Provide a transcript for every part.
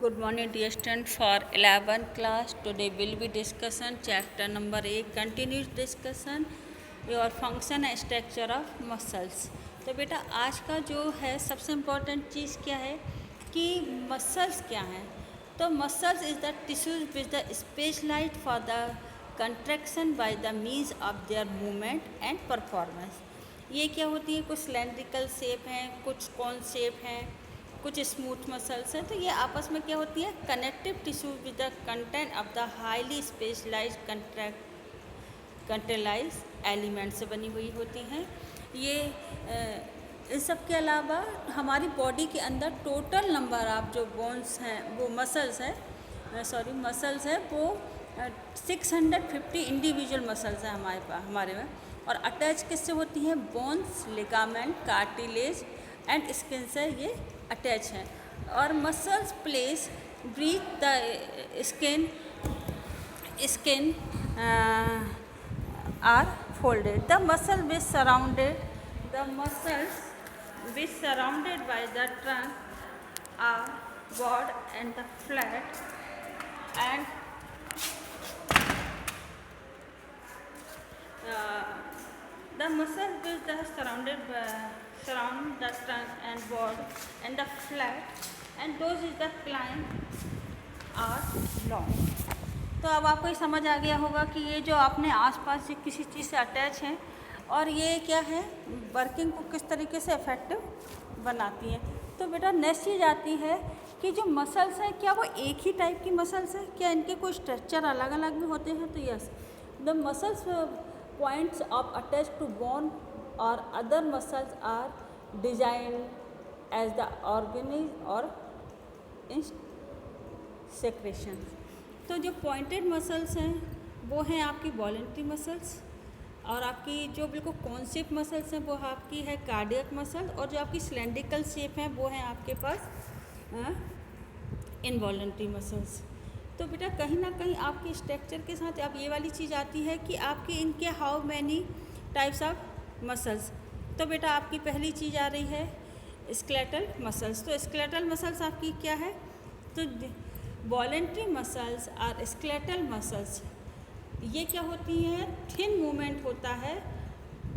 Good morning, dear student. For 11th class, today will be discussion chapter number 8, continuous discussion your function and structure of muscles. तो बेटा आज का जो है सबसे इम्पोर्टेंट चीज़ क्या है कि मसल्स क्या हैं. तो muscles is the tissues which the specialised for the contraction by the means of their movement and performance. ये क्या होती है, कुछ सिलेंड्रिकल शेप हैं, कुछ कॉन शेप हैं, कुछ स्मूथ मसल्स हैं. तो ये आपस में क्या होती है, connective tissue with the content of the highly specialized contractile element से बनी हुई होती हैं. ये इन सब के अलावा हमारी बॉडी के अंदर टोटल नंबर ऑफ जो बोन्स हैं, वो मसल्स हैं, वो 650 इंडिविजुअल मसल्स हैं हमारे में. और अटैच किससे होती हैं, bones, ligament, cartilage and skin से ये अटैच हैं. और muscles place breath the skin are folded. The muscles which surrounded by the trunk are broad and the flat, and the muscles which are surround the trunk and broad and the flat, and those is the climb are long. तो अब आपको ये समझ आ गया होगा कि ये जो आपने आसपास से किसी चीज़ से अटैच हैं और ये क्या है, वर्किंग को किस तरीके से इफेक्टिव बनाती हैं. तो बेटा नेक्स्ट चीज़ आती है कि जो मसल्स हैं, क्या वो एक ही टाइप की मसल्स हैं, क्या इनके कोई स्ट्रक्चर अलग अलग भी होते हैं. तो yes, the muscles points of attach to bone और other muscles are design as the organs और इन सेक्रेशन. तो जो पॉइंटेड मसल्स हैं वो हैं आपकी वॉलेंट्री मसल्स, और आपकी जो बिल्कुल कॉन्सेप्ट मसल्स हैं वो आपकी है कार्डियक मसल, और जो आपकी सिलेंड्रिकल शेप हैं वो हैं आपके पास इनवॉलेंट्री मसल्स. तो बेटा कहीं ना कहीं आपके स्ट्रक्चर के साथ अब ये वाली चीज़ आती है कि आपके इनके how many types of muscles. तो बेटा आपकी पहली चीज़ आ रही है स्केलेटल मसल्स. तो स्केलेटल मसल्स आपकी क्या है, तो वॉलेंट्री मसल्स और स्केलेटल मसल्स ये क्या होती हैं, थिन मूवमेंट होता है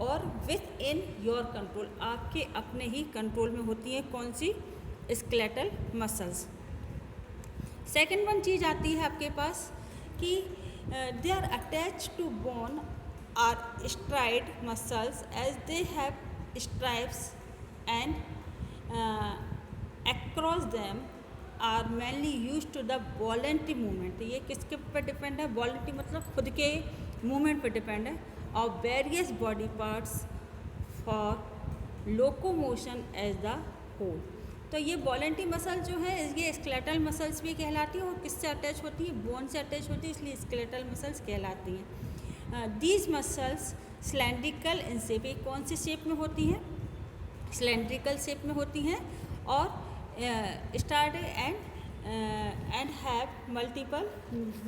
और विथ इन योर कंट्रोल, आपके अपने ही कंट्रोल में होती हैं. कौन सी, स्केलेटल मसल्स. सेकेंड वन चीज़ आती है आपके पास कि they are attach to bone और striated muscles as they have stripes and across them are mainly use to the voluntary movement. ये किसके पर डिपेंड है, वॉलेंट्री मतलब खुद के मूवमेंट पर डिपेंड है. और various body parts for locomotion as the whole. तो ये वॉलेंट्री मसल जो है ये स्केलेटल मसल्स भी कहलाती है, और किससे अटैच होती है, बोन से अटैच होती है, इसलिए स्केलेटल मसल्स कहलाती हैं. These muscles cylindrical in shape, ये कौन सी शेप में होती हैं, सिलेंड्रिकल शेप में होती हैं, और started and have multiple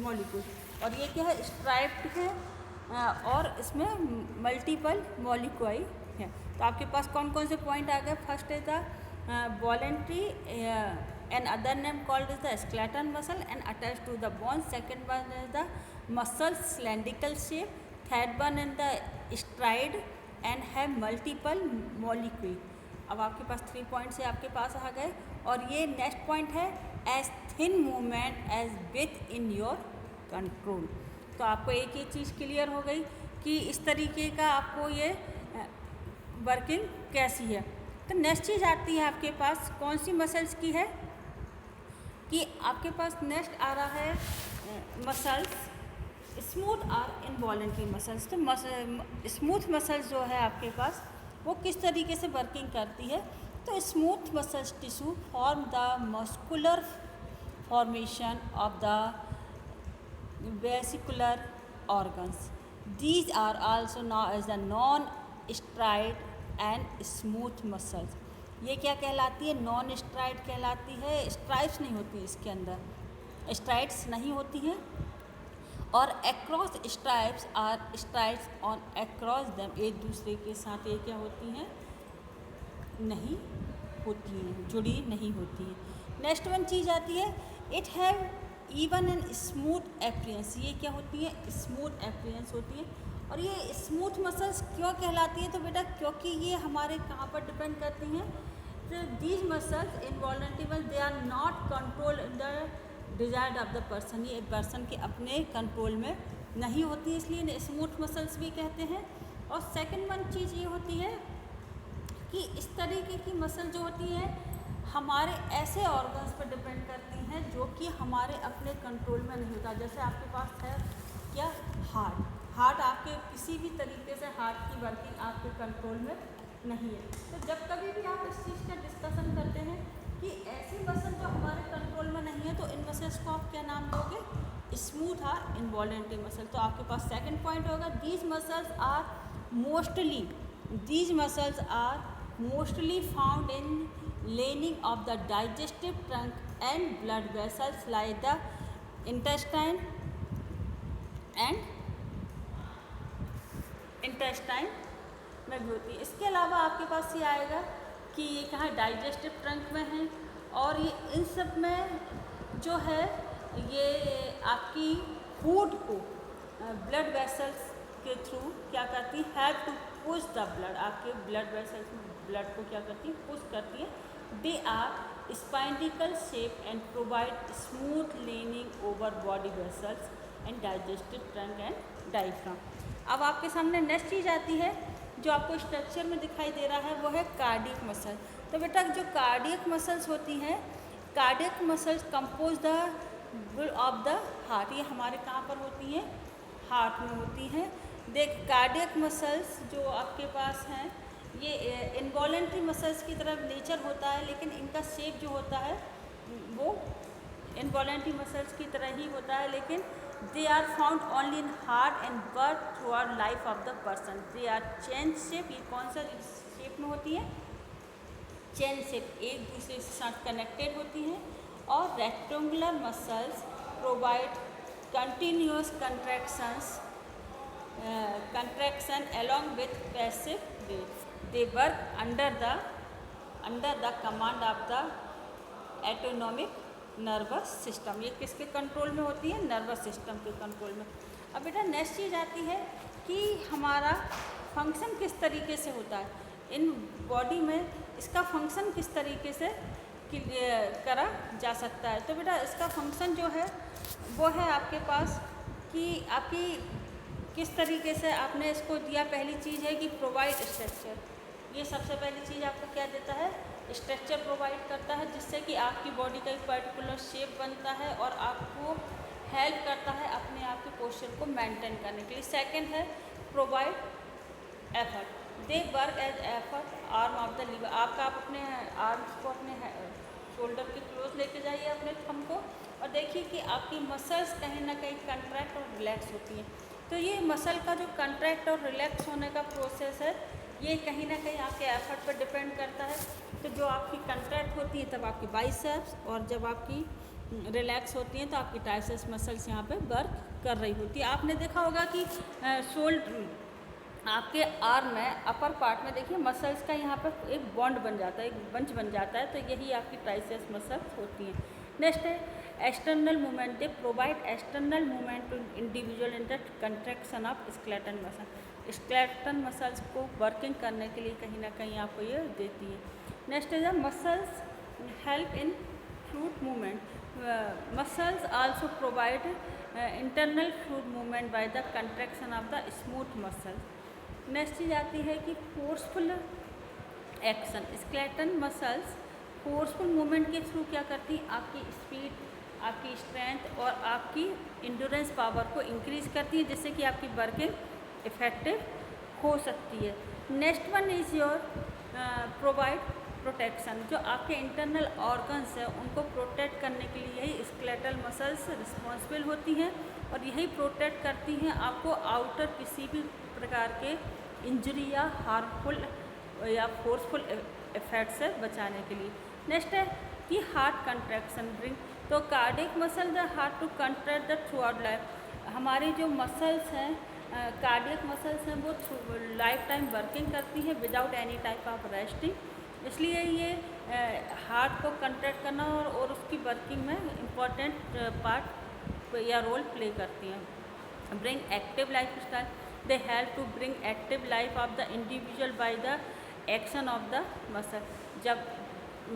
molecule. और ये क्या है, स्ट्राइप्ड है और इसमें मल्टीपल मॉलिक्यूल है. तो आपके पास कौन कौन से पॉइंट आ गए. First is the voluntary and other name called is the skeletal muscle and attach to the bone. Second one is the muscle cylindrical shape. Third one is the striated and have multiple molecule. अब आपके पास 3 points है आपके पास आ गए. और ये next point है as thin movement as within your control. तो आपको एक ही चीज़ क्लियर हो गई कि इस तरीके का आपको ये वर्किंग कैसी है. तो नेक्स्ट चीज़ आती है आपके पास कौन सी मसल्स की है, कि आपके पास नेक्स्ट आ रहा है मसल्स स्मूथ और इनवॉलेंट्री मसल्स. तो स्मूथ मसल्स जो है आपके पास वो किस तरीके से वर्किंग करती है. तो smooth muscles tissue form the muscular formation of the vesicular organs. These are also known as the non striated and smooth muscles. ये क्या कहलाती है, नॉन स्ट्राइड कहलाती है. स्ट्राइप्स नहीं होती इसके अंदर, स्ट्राइड्स नहीं होती हैं. और across stripes are stripes on across them, एक दूसरे के साथ ये क्या होती हैं, नहीं होती हैं, जुड़ी नहीं होती हैं. नेक्स्ट वन चीज़ आती है it have even an smooth appearance, ये क्या होती है, स्मूथ अपीयरेंस होती है। और ये स्मूथ मसल्स क्यों कहलाती है, तो बेटा क्योंकि ये हमारे कहाँ पर डिपेंड करती हैं, तो these muscles involuntary they are not control in the desired of the person, ये पर्सन के अपने कंट्रोल में नहीं होती, इसलिए इन्हें स्मूथ मसल्स भी कहते हैं। और सेकंड वन चीज़ ये होती है कि इस तरीके की मसल जो होती है हमारे ऐसे ऑर्गन्स पर डिपेंड करती हैं जो कि हमारे अपने कंट्रोल में नहीं होता। जैसे आपके पास है क्या, हार्ट आपके किसी भी तरीके से हार्ट की वर्किंग आपके कंट्रोल में नहीं है। तो जब कभी भी आप इस चीज़ का डिस्कशन करते हैं कि ऐसी मसल जो हमारे कंट्रोल में नहीं है, तो इन मसल्स को आप क्या नाम दोगे, स्मूथ और इनवॉलंटरी मसल। तो आपके पास सेकंड पॉइंट होगा, these muscles are mostly found in lining of the digestive trunk and blood vessels like the intestine में भी होती है। इसके अलावा आपके पास ये आएगा कि ये कहाँ डाइजेस्टिव ट्रंक में है, और ये इन सब में जो है ये आपकी फूड को ब्लड वेसल्स के थ्रू क्या करती है, have to push the blood, आपके ब्लड वेसल्स में ब्लड को क्या करती है, पुश करती है। They are spindle shape and provide smooth lining over body vessels and digestive trunk and diaphragm. अब आपके सामने नेक्स्ट चीज़ आती है जो आपको स्ट्रक्चर में दिखाई दे रहा है, वो है कार्डियक मसल। तो बेटा जो कार्डियक मसल्स होती हैं, cardiac muscles compose the of the heart, ये हमारे कहाँ पर होती हैं, हार्ट में होती हैं। देख कार्डियक मसल्स जो आपके पास हैं ये इनवॉलेंट्री मसल्स की तरह नेचर होता है, लेकिन इनका शेप जो होता है वो इनवॉलेंट्री मसल्स की तरह ही होता है, लेकिन they are found only in heart and work through our life of the person. They are chain shape, ये कौन सा शेप में होती है, चेन शेप, एक दूसरे के साथ कनेक्टेड होती हैं। और rectangular muscles provide continuous contraction along with passive breath. They work under the command of the autonomic nervous system। ये किसके कंट्रोल में होती है, नर्वस सिस्टम के कंट्रोल में। अब बेटा नेक्स्ट चीज़ आती है कि हमारा फंक्शन किस तरीके से होता है, इन बॉडी में इसका फंक्शन किस तरीके से करा जा सकता है। तो बेटा इसका फंक्शन जो है वो है आपके पास कि आपकी किस तरीके से आपने इसको दिया। पहली चीज़ है कि प्रोवाइड स्ट्रक्चर, ये सबसे पहली चीज़ आपको क्या देता है, स्ट्रक्चर प्रोवाइड करता है, जिससे कि आपकी बॉडी का एक पर्टिकुलर शेप बनता है और आपको हेल्प करता है अपने आप के पोस्चर को मेंटेन करने के लिए। सेकंड है provide effort, they work as effort arm of the lever. आप अपने आर्म्स को अपने शोल्डर के क्लोज लेके जाइए अपने थंब को, और देखिए कि आपकी मसल्स कहीं ना कहीं कंट्रैक्ट और रिलैक्स होती हैं। तो ये मसल का जो कंट्रैक्ट और रिलैक्स होने का प्रोसेस है, ये कहीं ना कहीं आपके एफर्ट पर डिपेंड करता है। तो जो आपकी कंट्रैक्ट होती है तब आपकी बाइसेप्स, और जब आपकी रिलैक्स होती हैं तो आपकी ट्राइसेप्स मसल्स यहाँ पे वर्क कर रही होती है। आपने देखा होगा कि आपके आर्म में अपर पार्ट में देखिए मसल्स का यहाँ पर एक बॉन्ड बन जाता है, एक बंच बन जाता है, तो यही आपकी ट्राइसेप्स मसल्स होती हैं। नेक्स्ट है external movement, they provide external movement to individual in the contraction of skeleton muscle. Skeleton muscles को वर्किंग करने के लिए कहीं ना कहीं आपको ये देती है। नेक्स्ट है muscles help in fluid movement, muscles also provide internal fluid movement by the contraction of the smooth muscle. Next चीज़ आती है कि forceful action, skeleton muscles forceful movement के थ्रू क्या करती हैं, आपकी स्पीड, आपकी स्ट्रेंथ और आपकी इंड्योरेंस पावर को इंक्रीज करती है, जिससे कि आपकी वर्किंग इफेक्टिव हो सकती है। Next one is your provide protection, जो आपके इंटरनल ऑर्गन्स हैं उनको प्रोटेक्ट करने के लिए यही स्केलेटल मसल्स रिस्पॉन्सिबल होती हैं, और यही प्रोटेक्ट करती हैं आपको आउटर किसी भी प्रकार के इंजरी या हार्मफुल या फोर्सफुल इफेक्ट से बचाने के लिए। नेक्स्ट है कि हार्ट कंट्रैक्शन ब्रिंग, तो cardiac muscle the heart to contract the throughout life. हमारी जो मसल्स हैं कार्डियक मसल्स हैं वो लाइफ टाइम वर्किंग करती हैं without any type of resting, इसलिए ये हार्ट को कंट्रैक्ट करना और उसकी वर्किंग में इम्पॉर्टेंट पार्ट या रोल प्ले करती हैं। Bring active lifestyle, they help to bring active life of the individual by the action of the muscle. जब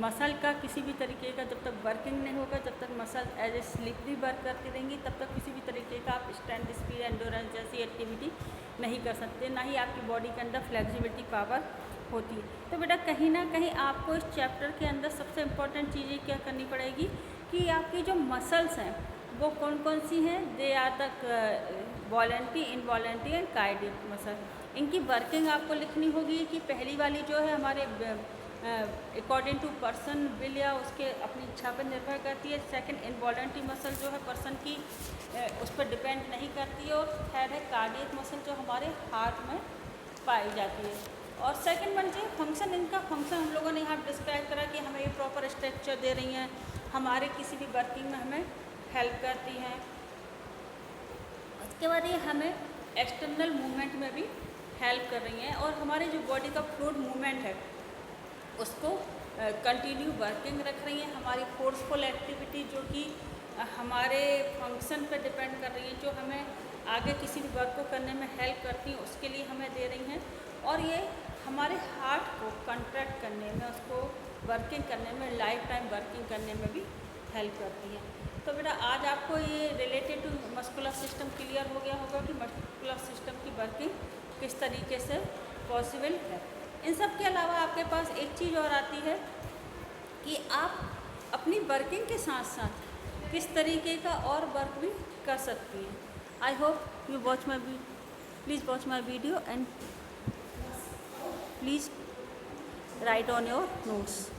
मसल का किसी भी तरीके का जब तक वर्किंग नहीं होगा, जब तक muscle as a slippery work करती रहेंगी, तब तक किसी भी तरीके का आप स्ट्रेंथ, स्पीड, एंडोरेंस जैसी एक्टिविटी नहीं कर सकते, ना ही आपकी बॉडी के अंदर फ्लेक्सिबिलिटी पावर होती है। तो बेटा कहीं ना कहीं आपको इस चैप्टर के अंदर सबसे इम्पोर्टेंट चीज़ें क्या करनी पड़ेगी कि आपकी जो मसल्स हैं वो कौन कौन सी हैं। They are the voluntary, involuntary and cardiac muscle. इनकी वर्किंग आपको लिखनी होगी कि पहली वाली जो है हमारे अकॉर्डिंग टू पर्सन विल या उसके अपनी इच्छा पर निर्भर करती है। सेकंड, इनवॉलेंट्री मसल जो है पर्सन की उस पर डिपेंड नहीं करती है। और थर्ड है कार्डियक मसल जो हमारे हार्ट में पाई जाती है। और सेकंड वन जो फंक्शन, इनका फंक्शन हम लोगों ने यहाँ डिस्क्राइब करा कि हमें ये प्रॉपर स्ट्रक्चर दे रही हैं, हमारे किसी भी वर्किंग में हमें हेल्प करती हैं। उसके बाद ये हमें एक्सटर्नल मूवमेंट में भी हेल्प कर रही हैं और हमारे जो बॉडी का फ्लूइड मूवमेंट है उसको कंटिन्यू वर्किंग रख रही हैं। हमारी फोर्सफुल एक्टिविटी जो कि हमारे फंक्शन पर डिपेंड कर रही है, जो हमें आगे किसी भी वर्क को करने में हेल्प करती हैं, उसके लिए हमें दे रही हैं। और ये हमारे हार्ट को कंट्रैक्ट करने में, उसको वर्किंग करने में, लाइफ टाइम वर्किंग करने में भी हेल्प करती हैं। तो बेटा आज आपको ये related to muscular system clear हो गया होगा कि मस्कुलर सिस्टम की वर्किंग किस तरीके से पॉसिबल है। इन सब के अलावा आपके पास एक चीज़ और आती है कि आप अपनी वर्किंग के साथ साथ किस तरीके का और वर्क भी कर सकती हैं। I hope you watch my please watch my video and please write on your notes.